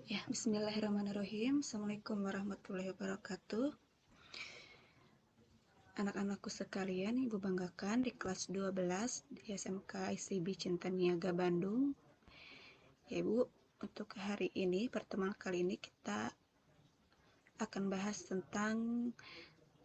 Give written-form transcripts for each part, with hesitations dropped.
Ya, bismillahirrahmanirrahim. Assalamualaikum warahmatullahi wabarakatuh. Anak-anakku sekalian, Ibu banggakan di kelas 12 di SMK ICB Cinta Niaga Bandung. Ya, Ibu, untuk hari ini, pertemuan kali ini kita akan bahas tentang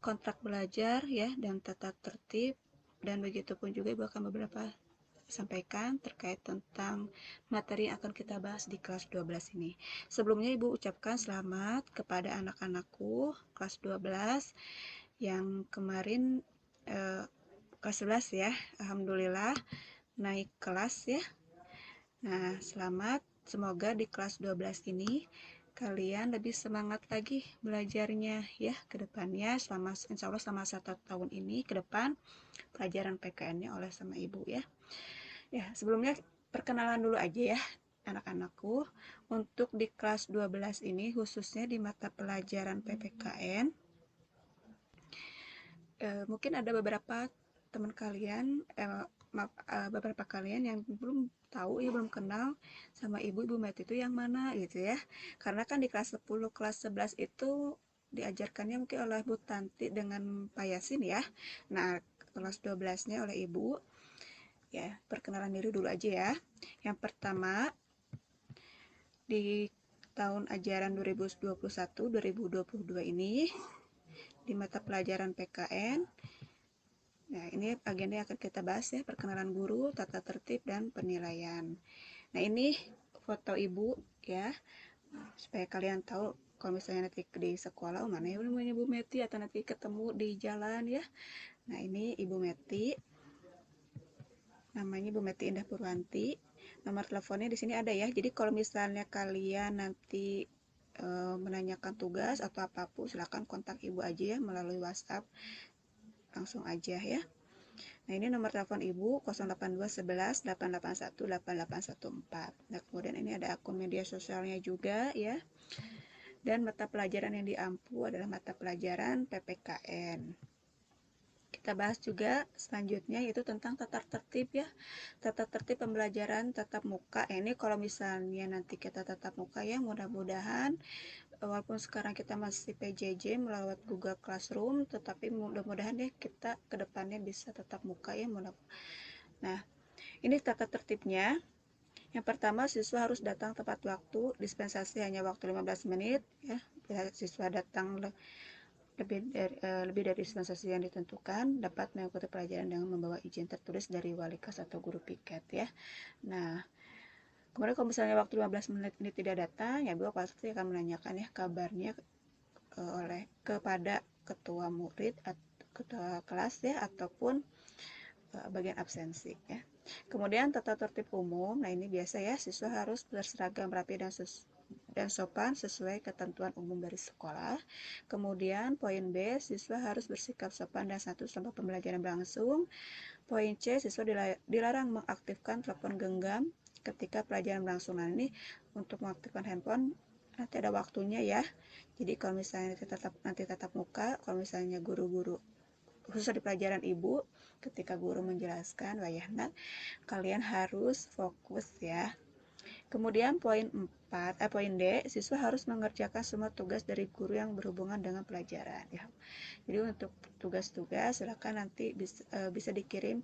kontrak belajar ya dan tata tertib, dan begitu pun juga Ibu akan beberapa sampaikan terkait tentang materi yang akan kita bahas di kelas 12 ini. Sebelumnya Ibu ucapkan selamat kepada anak-anakku kelas 12 yang kemarin kelas 11 ya. Alhamdulillah naik kelas ya. Nah, selamat. Semoga di kelas 12 ini kalian lebih semangat lagi belajarnya ya ke depannya, selama insya Allah selama 1 tahun ini ke depan pelajaran PKN-nya oleh sama Ibu ya. Ya, sebelumnya perkenalan dulu aja ya anak-anakku. Untuk di kelas 12 ini khususnya di mata pelajaran PPKN, mungkin ada beberapa teman kalian, beberapa kalian yang belum tahu ya, belum kenal sama Ibu Meti itu yang mana gitu ya. Karena kan di kelas 10, kelas 11 itu diajarkannya mungkin oleh Bu Tanti dengan Pak Yasin ya. Nah, kelas 12-nya oleh Ibu. Ya, perkenalan diri dulu aja ya. Yang pertama, di tahun ajaran 2021-2022 ini di mata pelajaran PKN. Nah, ini agenda yang akan kita bahas ya, perkenalan guru, tata tertib, dan penilaian. Nah, ini foto Ibu ya, supaya kalian tahu kalau misalnya nanti di sekolah, oh, mana ya namanya Ibu Meti, atau nanti ketemu di jalan ya. Nah, ini Ibu Meti, namanya Ibu Meti Indah Purwanti. Nomor teleponnya di sini ada ya. Jadi kalau misalnya kalian nanti menanyakan tugas atau apapun, silakan kontak Ibu aja ya melalui WhatsApp, langsung aja ya. Nah, ini nomor telepon Ibu 082 11 881 8814. Nah, kemudian ini ada akun media sosialnya juga ya. Dan mata pelajaran yang diampu adalah mata pelajaran PPKN. Kita bahas juga selanjutnya yaitu tentang tata tertib ya. Tata tertib pembelajaran tatap muka. Ini kalau misalnya nanti kita tatap muka ya, mudah-mudahan walaupun sekarang kita masih PJJ melalui Google Classroom, tetapi mudah-mudahan ya kita kedepannya bisa tatap muka ya. Nah, ini tata tertibnya. Yang pertama, siswa harus datang tepat waktu, dispensasi hanya waktu 15 menit ya. Bila siswa datang lebih dari dispensasi yang ditentukan, dapat mengikuti pelajaran dengan membawa izin tertulis dari wali kelas atau guru piket ya. Nah, kemudian kalau misalnya waktu 15 menit ini tidak datang, ya Bu pasti akan menanyakan ya kabarnya oleh kepada ketua murid atau ketua kelas ya, ataupun bagian absensi ya. Kemudian tata tertib umum. Nah, ini biasa ya, siswa harus berseragam rapi dan sopan sesuai ketentuan umum dari sekolah. Kemudian poin B, siswa harus bersikap sopan dan santun selama pembelajaran berlangsung. Poin C, siswa dilarang mengaktifkan telepon genggam ketika pelajaran berlangsung. Nah, ini untuk mengaktifkan handphone nanti ada waktunya ya. Jadi kalau misalnya nanti tatap muka, kalau misalnya guru-guru khusus di pelajaran Ibu, ketika guru menjelaskan wayahna, kalian harus fokus ya. Kemudian poin D, siswa harus mengerjakan semua tugas dari guru yang berhubungan dengan pelajaran ya. Jadi untuk tugas-tugas silakan nanti bisa dikirim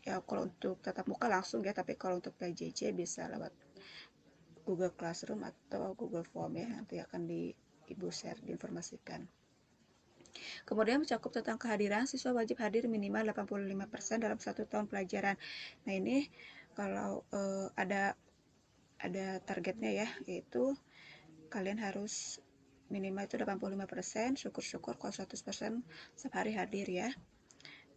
ya, kalau untuk tatap muka langsung ya, tapi kalau untuk PJJ bisa lewat Google Classroom atau Google Form ya, nanti akan Ibu share diinformasikan. Kemudian mencakup tentang kehadiran, siswa wajib hadir minimal 85% dalam 1 tahun pelajaran. Nah, ini kalau ada targetnya ya, yaitu kalian harus minimal itu 85%, syukur-syukur kalau 100% setiap hari hadir ya.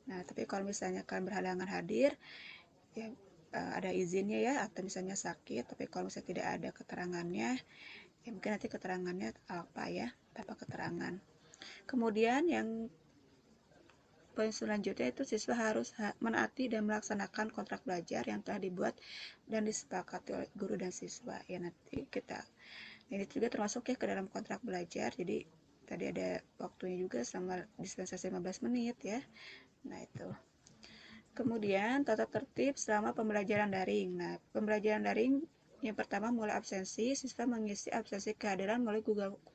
Nah, tapi kalau misalnya kalian berhalangan hadir, ya ada izinnya ya, atau misalnya sakit, tapi kalau misalnya tidak ada keterangannya, ya mungkin nanti keterangannya apa ya, tanpa keterangan. Kemudian yang poin selanjutnya itu siswa harus menaati dan melaksanakan kontrak belajar yang telah dibuat dan disepakati oleh guru dan siswa. Ya, nanti ini juga termasuk ya ke dalam kontrak belajar. Jadi tadi ada waktunya juga sama dispensasi 15 menit ya. Nah, itu. Kemudian tata tertib selama pembelajaran daring. Nah, pembelajaran daring Yang pertama, mulai absensi, siswa mengisi absensi kehadiran melalui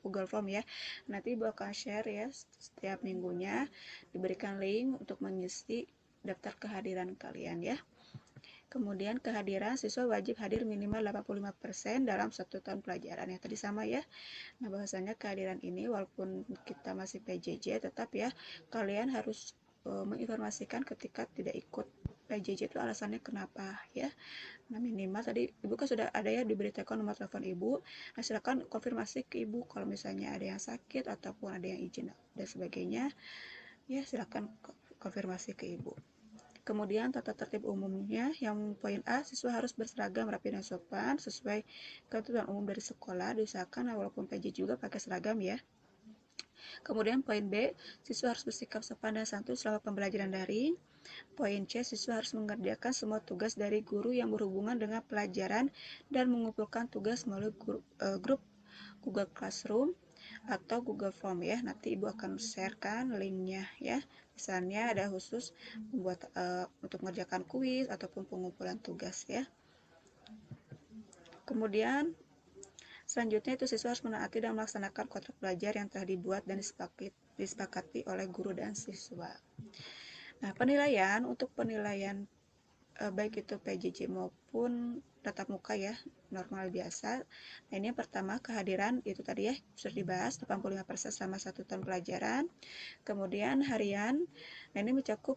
Google Form ya. Nanti Ibu akan share ya setiap minggunya, diberikan link untuk mengisi daftar kehadiran kalian ya. Kemudian kehadiran siswa wajib hadir minimal 85% dalam 1 tahun pelajaran ya. Tadi sama ya. Nah, bahwasanya kehadiran ini walaupun kita masih PJJ tetap ya kalian harus menginformasikan ketika tidak ikut PJJ itu alasannya kenapa ya. Nah, minimal tadi Ibu kan sudah ada ya diberitakan nomor telepon Ibu. Nah, silakan konfirmasi ke Ibu kalau misalnya ada yang sakit ataupun ada yang izin dan sebagainya. Ya, silakan konfirmasi ke Ibu. Kemudian tata tertib umumnya yang poin A, siswa harus berseragam rapi dan sopan sesuai ketentuan umum dari sekolah, diusahakan walaupun PJ juga pakai seragam ya. Kemudian poin B, siswa harus bersikap sopan dan santun selama pembelajaran daring. Poin C, siswa harus mengerjakan semua tugas dari guru yang berhubungan dengan pelajaran dan mengumpulkan tugas melalui grup Google Classroom atau Google Form ya. Nanti Ibu akan sharekan linknya ya. Misalnya ada khusus membuat untuk mengerjakan kuis ataupun pengumpulan tugas ya. Kemudian selanjutnya itu siswa harus menaati dan melaksanakan kontrak belajar yang telah dibuat dan disepakati oleh guru dan siswa. Nah, penilaian untuk penilaian baik itu PJJ maupun tatap muka ya, normal biasa. Nah, ini yang pertama kehadiran itu tadi ya sudah dibahas 85% selama 1 tahun pelajaran. Kemudian harian, nah ini mencakup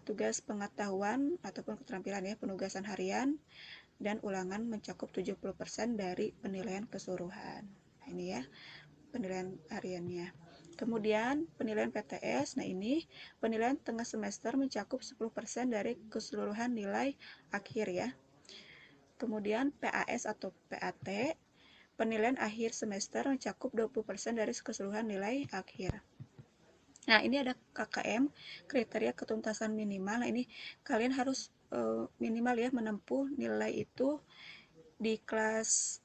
tugas pengetahuan ataupun keterampilan ya, penugasan harian dan ulangan mencakup 70% dari penilaian keseluruhan. Nah, ini ya penilaian hariannya. Kemudian penilaian PTS, nah ini penilaian tengah semester mencakup 10% dari keseluruhan nilai akhir ya. Kemudian PAS atau PAT, penilaian akhir semester mencakup 20% dari keseluruhan nilai akhir. Nah, ini ada KKM, kriteria ketuntasan minimal. Nah, ini kalian harus minimal ya menempuh nilai itu di kelas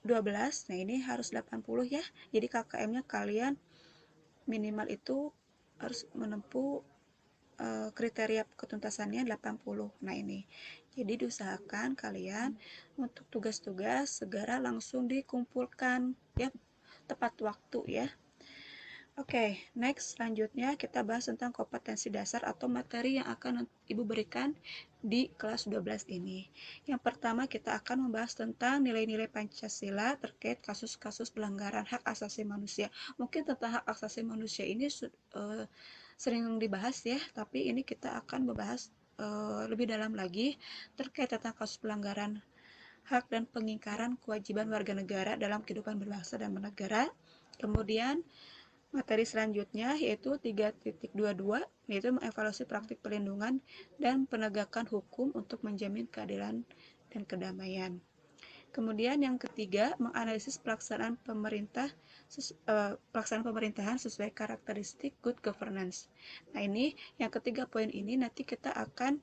12. Nah, ini harus 80 ya. Jadi KKM-nya kalian minimal itu harus menempuh kriteria ketuntasannya 80. Nah, ini. Jadi diusahakan kalian untuk tugas-tugas segera langsung dikumpulkan ya tepat waktu ya. Oke, next selanjutnya kita bahas tentang kompetensi dasar atau materi yang akan Ibu berikan di kelas 12 ini. Yang pertama kita akan membahas tentang nilai-nilai Pancasila terkait kasus-kasus pelanggaran hak asasi manusia. Mungkin tentang hak asasi manusia ini sering dibahas ya, tapi ini kita akan membahas lebih dalam lagi terkait tentang kasus pelanggaran hak dan pengingkaran kewajiban warga negara dalam kehidupan berbangsa dan bernegara. Kemudian materi selanjutnya yaitu 3.22, yaitu mengevaluasi praktik pelindungan dan penegakan hukum untuk menjamin keadilan dan kedamaian. Kemudian yang ketiga, menganalisis pelaksanaan pemerintahan sesuai karakteristik good governance. Nah, ini yang ketiga poin ini nanti kita akan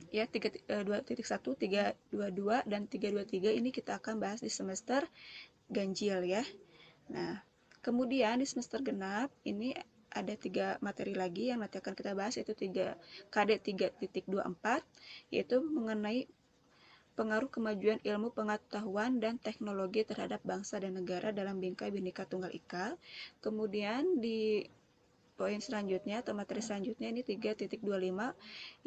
ya 2.1, 322 dan 323 ini kita akan bahas di semester ganjil ya. Nah, kemudian di semester genap ini ada 3 materi lagi yang nanti akan kita bahas, yaitu KD 3.24, yaitu mengenai pengaruh kemajuan ilmu pengetahuan dan teknologi terhadap bangsa dan negara dalam Bingkai Bhinneka Tunggal Ika. Kemudian di poin selanjutnya atau materi selanjutnya ini 3.25,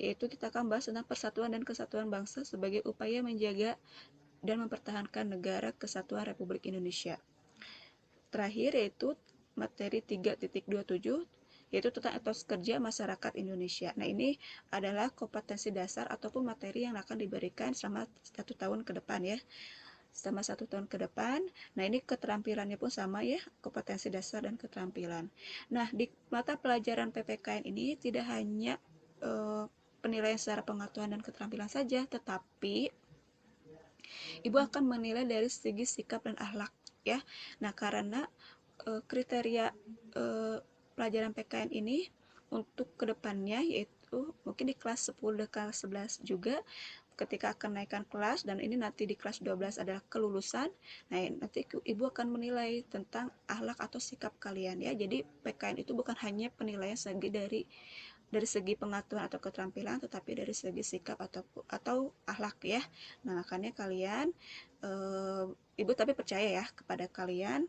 yaitu kita akan bahas tentang persatuan dan kesatuan bangsa sebagai upaya menjaga dan mempertahankan negara kesatuan Republik Indonesia. Terakhir yaitu materi 3.27, yaitu tentang etos kerja masyarakat Indonesia. Nah, ini adalah kompetensi dasar ataupun materi yang akan diberikan selama 1 tahun ke depan ya. Selama 1 tahun ke depan. Nah, ini keterampilannya pun sama ya, kompetensi dasar dan keterampilan. Nah, di mata pelajaran PPKN ini tidak hanya penilaian secara pengetahuan dan keterampilan saja, tetapi Ibu akan menilai dari segi sikap dan akhlak ya. Nah, karena kriteria pelajaran PKN ini untuk kedepannya yaitu mungkin di kelas 10 dan kelas 11 juga ketika akan naikkan kelas, dan ini nanti di kelas 12 adalah kelulusan. Nah, nanti Ibu akan menilai tentang akhlak atau sikap kalian ya. Jadi PKN itu bukan hanya penilaian segi dari dari segi pengetahuan atau keterampilan, tetapi dari segi sikap atau akhlak ya. Nah, makanya kalian ibu tapi percaya ya kepada kalian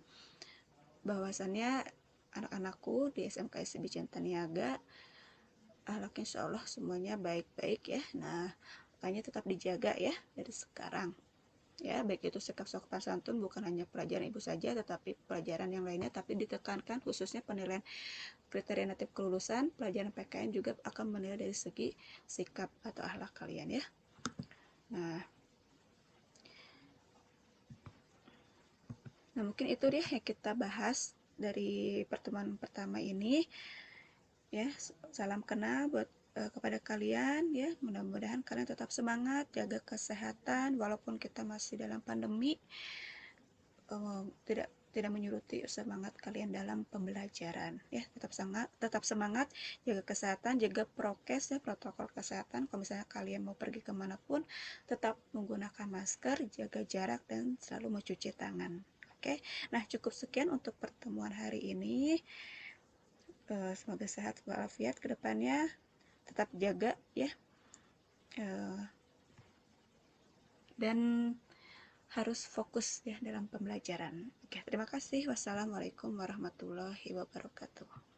bahwasannya anak-anakku di SMK SDB Cinta Niaga akhlaknya insya Allah semuanya baik-baik ya. Nah, makanya tetap dijaga ya dari sekarang ya, baik itu sikap sopan santun bukan hanya pelajaran ibu saja tetapi pelajaran yang lainnya, tapi ditekankan khususnya penilaian kriteria natif kelulusan pelajaran PKN juga akan menilai dari segi sikap atau akhlak kalian ya. Nah, mungkin itu deh yang kita bahas dari pertemuan pertama ini ya. Salam kenal buat kepada kalian ya. Mudah-mudahan kalian tetap semangat, jaga kesehatan walaupun kita masih dalam pandemi. Tidak menyuruti semangat kalian dalam pembelajaran ya. Tetap semangat, jaga kesehatan, jaga prokes ya, protokol kesehatan. Kalau misalnya kalian mau pergi kemanapun tetap menggunakan masker, jaga jarak, dan selalu mencuci tangan. Oke, nah cukup sekian untuk pertemuan hari ini. Semoga sehat walafiat ke depannya, tetap jaga ya, dan harus fokus ya dalam pembelajaran. Oke, terima kasih. Wassalamualaikum warahmatullahi wabarakatuh.